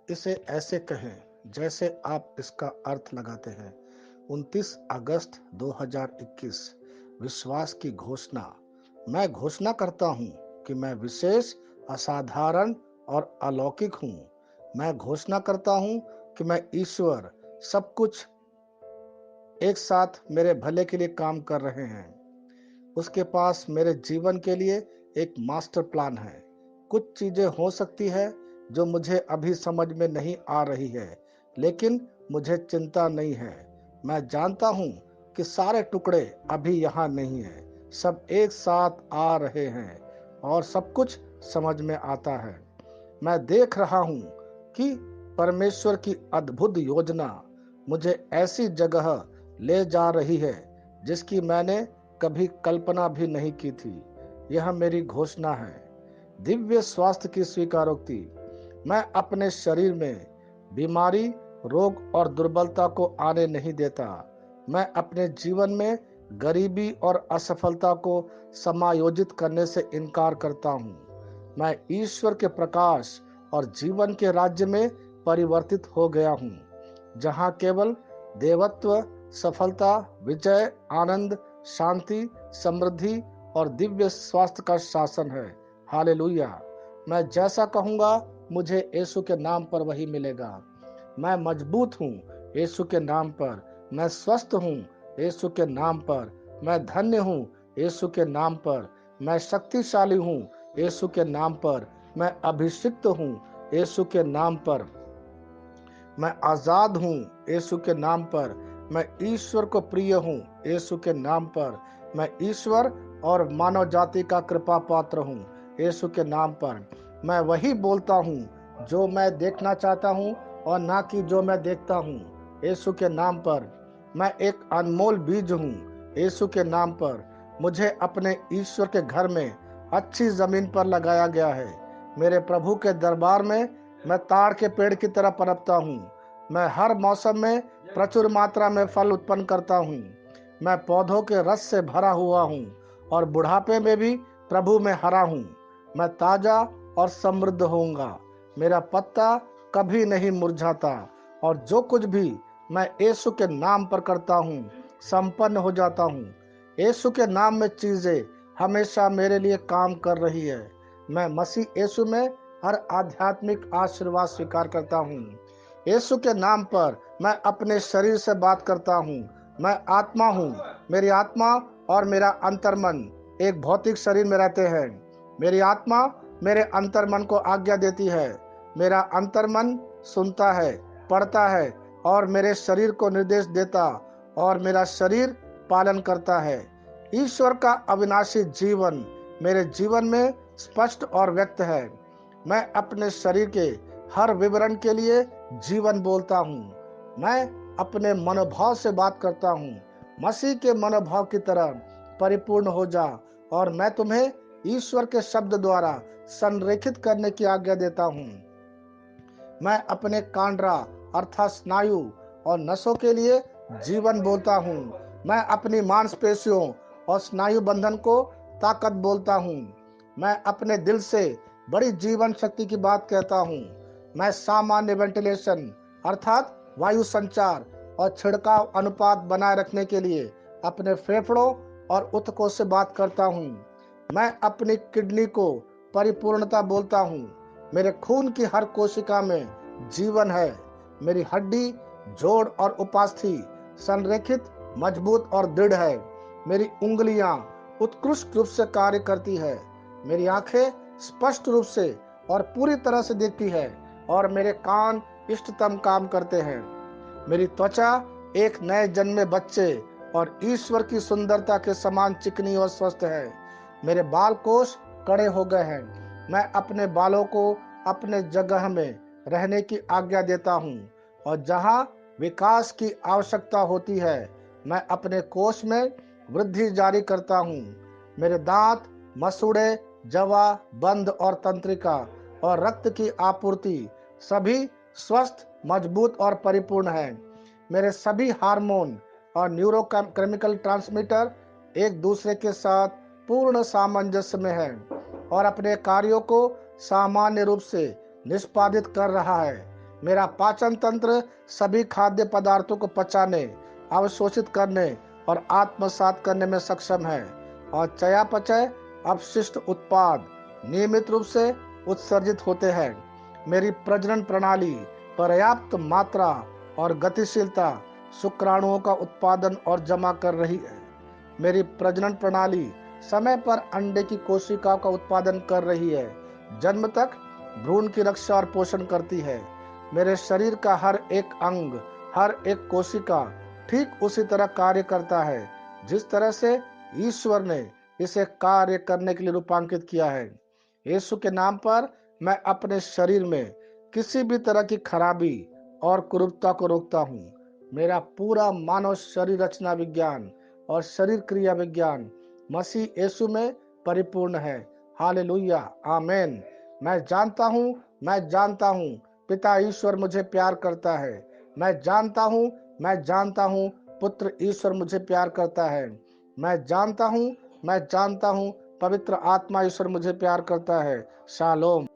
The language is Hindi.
इसे ऐसे कहें जैसे आप इसका अर्थ लगाते हैं। 29 अगस्त 2021। विश्वास की घोषणा। मैं घोषणा करता हूं कि मैं विशेष, असाधारण और अलौकिक हूं। मैं घोषणा करता हूं कि मैं ईश्वर सब कुछ एक साथ मेरे भले के लिए काम कर रहे हैं। उसके पास मेरे जीवन के लिए एक मास्टर प्लान है। कुछ चीजें हो सकती है जो मुझे अभी समझ में नहीं आ रही है, लेकिन मुझे चिंता नहीं है। मैं जानता हूं कि सारे टुकड़े अभी यहाँ नहीं है, सब एक साथ आ रहे हैं और सब कुछ समझ में आता है। मैं देख रहा हूं कि परमेश्वर की अद्भुत योजना मुझे ऐसी जगह ले जा रही है जिसकी मैंने कभी कल्पना भी नहीं की थी। यह मेरी घोषणा है। दिव्य स्वास्थ्य की स्वीकारोक्ति। मैं अपने शरीर में बीमारी, रोग और दुर्बलता को आने नहीं देता। मैं अपने जीवन में गरीबी और असफलता को समायोजित करने से इनकार करता हूँ। मैं ईश्वर के प्रकाश और जीवन के राज्य में परिवर्तित हो गया हूँ, जहाँ केवल देवत्व, सफलता, विजय, आनंद, शांति, समृद्धि और दिव्य स्वास्थ्य का शासन है। हालेलुया। मैं जैसा कहूंगा मुझे यीशु के नाम पर वही मिलेगा। मैं मजबूत हूँ यीशु के नाम पर। मैं स्वस्थ हूँ यीशु के नाम पर। मैं धन्य हूँ यीशु के नाम पर। मैं शक्तिशाली हूँ यीशु के नाम पर। मैं अभिषिक्त हूँ यीशु के नाम पर। मैं आजाद हूँ यीशु के नाम पर। मैं ईश्वर को प्रिय हूँ यीशु के नाम पर। मैं ईश्वर और मानव जाति का कृपा पात्र हूँ यीशु के नाम पर। मैं वही बोलता हूँ जो मैं देखना चाहता हूँ और ना कि जो मैं देखता हूँ यीशु के नाम पर। मैं एक अनमोल बीज हूँ यीशु के नाम पर। मुझे अपने ईश्वर के घर में अच्छी जमीन पर लगाया गया है। मेरे प्रभु के दरबार में मैं ताड़ के पेड़ की तरह पनपता हूँ। मैं हर मौसम में प्रचुर मात्रा में फल उत्पन्न करता हूँ। मैं पौधों के रस से भरा हुआ हूँ और बुढ़ापे में भी प्रभु में हरा हूँ। मैं ताजा और समृद्ध होऊंगा। मेरा पत्ता कभी नहीं मुरझाता और जो कुछ भी मैं यीशु के नाम पर करता हूँ संपन्न हो जाता हूँ। यीशु के नाम में चीजें हमेशा मेरे लिए काम कर रही है। मैं मसीह यीशु में हर आध्यात्मिक आशीर्वाद स्वीकार करता हूँ। यीशु के नाम पर मैं अपने शरीर से बात करता हूँ। मैं आत्मा हूँ। मेरी आत्मा और मेरा अंतर्मन एक भौतिक शरीर में रहते हैं। मेरी आत्मा मेरे अंतर्मन को आज्ञा देती है। मेरा अंतर्मन सुनता है, पढ़ता है और मेरे शरीर को निर्देश देता और मेरा शरीर पालन करता है। ईश्वर का अविनाशी जीवन मेरे जीवन में स्पष्ट और व्यक्त है। मैं अपने शरीर के हर विवरण के लिए जीवन बोलता हूँ। मैं अपने मनोभाव से बात करता हूँ। मसीह के मनोभाव की तरह परिपूर्ण हो जा और मैं तुम्हें ईश्वर के शब्द द्वारा संरेखित करने की आज्ञा देता हूँ। मैं अपने कांड्रा अर्थात स्नायु और नसों के लिए जीवन बोलता हूँ। मैं अपनी मांसपेशियों और स्नायु बंधन को ताकत बोलता हूँ। मैं अपने दिल से बड़ी जीवन शक्ति की बात कहता हूँ। मैं सामान्य वेंटिलेशन अर्थात वायु संचार और छिड़काव अनुपात बनाए रखने के लिए अपने फेफड़ों और ऊतकों से बात करता हूँ। मैं अपनी किडनी को परिपूर्णता बोलता हूँ। मेरे खून की हर कोशिका में जीवन है। मेरी हड्डी, जोड़ और उपास्थि संरेखित, मजबूत और दृढ़ है। मेरी उंगलियां उत्कृष्ट रूप से कार्य करती है। मेरी आंखें स्पष्ट रूप से और पूरी तरह से देखती है और मेरे कान इष्टतम काम करते हैं। मेरी त्वचा एक नए जन्मे बच्चे और ईश्वर की सुंदरता के समान चिकनी और स्वस्थ है। मेरे बाल कोष कड़े हो गए हैं। मैं अपने बालों को अपने जगह में रहने की आज्ञा देता हूँ और जहाँ विकास की आवश्यकता होती है मैं अपने कोष में वृद्धि जारी करता हूँ। मेरे दांत, मसूड़े, जवा, बंद और तंत्रिका और रक्त की आपूर्ति सभी स्वस्थ, मजबूत और परिपूर्ण है। मेरे सभी हार्मोन और न्यूरोकेमिकल ट्रांसमीटर एक दूसरे के साथ पूर्ण सामंजस्य में है और अपने कार्यों को सामान्य रूप से निष्पादित कर रहा है। मेरा पाचन तंत्र सभी खाद्य पदार्थों को पचाने, अवशोषित करने और आत्मसात करने में सक्षम है, और चयापचय अपशिष्ट उत्पाद नियमित रूप से उत्सर्जित होते हैं। मेरी प्रजनन प्रणाली पर्याप्त मात्रा और गतिशीलता शुक्राणुओं का उत्पादन और जमा कर रही है। मेरी प्रजनन प्रणाली समय पर अंडे की कोशिकाओं का उत्पादन कर रही है, जन्म तक भ्रूण की रक्षा और पोषण करती है। मेरे शरीर का हर एक अंग, हर एक कोशिका ठीक उसी तरह कार्य करता है जिस तरह से ईश्वर ने इसे कार्य करने के लिए रूपांकित किया है। यीशु के नाम पर मैं अपने शरीर में किसी भी तरह की खराबी और कुरूपता को रोकता हूँ। मेरा पूरा मानव शरीर रचना विज्ञान और शरीर क्रिया विज्ञान मसीह यीशु में परिपूर्ण है। हालेलुया, आमेन। मैं जानता हूँ पिता ईश्वर मुझे प्यार करता है। मैं जानता हूँ पुत्र ईश्वर मुझे प्यार करता है। मैं जानता हूँ पवित्र आत्मा ईश्वर मुझे प्यार करता है। शालोम।